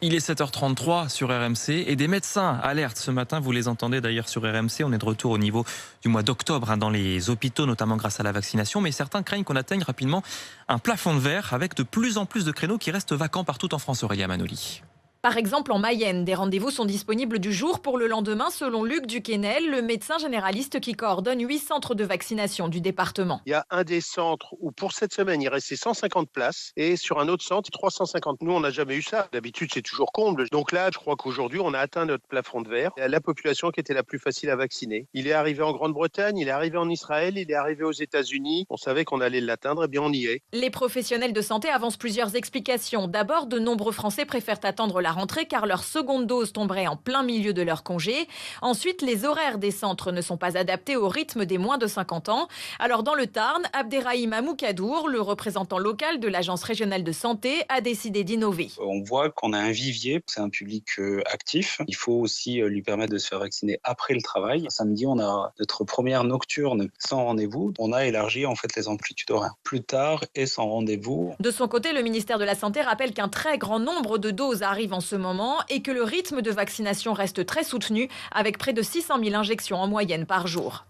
Il est 7h33 sur RMC et des médecins alertent ce matin, vous les entendez d'ailleurs sur RMC, on est de retour au niveau du mois d'octobre dans les hôpitaux, notamment grâce à la vaccination, mais certains craignent qu'on atteigne rapidement un plafond de verre avec de plus en plus de créneaux qui restent vacants partout en France. Aurélia Manoli. Par exemple, en Mayenne, des rendez-vous sont disponibles du jour pour le lendemain, selon Luc Duquesnel, le médecin généraliste qui coordonne 8 centres de vaccination du département. Il y a un des centres où pour cette semaine, il restait 150 places et sur un autre centre, 350. Nous, on n'a jamais eu ça. D'habitude, c'est toujours comble. Donc là, je crois qu'aujourd'hui, on a atteint notre plafond de verre. La population qui était la plus facile à vacciner. Il est arrivé en Grande-Bretagne, il est arrivé en Israël, il est arrivé aux États-Unis. On savait qu'on allait l'atteindre, et bien on y est. Les professionnels de santé avancent plusieurs explications. D'abord, de nombreux Français préfèrent attendre la rentrée car leur seconde dose tomberait en plein milieu de leur congé. Ensuite, les horaires des centres ne sont pas adaptés au rythme des moins de 50 ans. Alors dans le Tarn, Abderrahim Amoukadour, le représentant local de l'Agence régionale de santé, a décidé d'innover. On voit qu'on a un vivier, c'est un public actif. Il faut aussi lui permettre de se faire vacciner après le travail. Samedi, on a notre première nocturne sans rendez-vous. On a élargi en fait les amplitudes horaires. Plus tard et sans rendez-vous. De son côté, le ministère de la Santé rappelle qu'un très grand nombre de doses arrivent en ce moment et que le rythme de vaccination reste très soutenu avec près de 600 000 injections en moyenne par jour.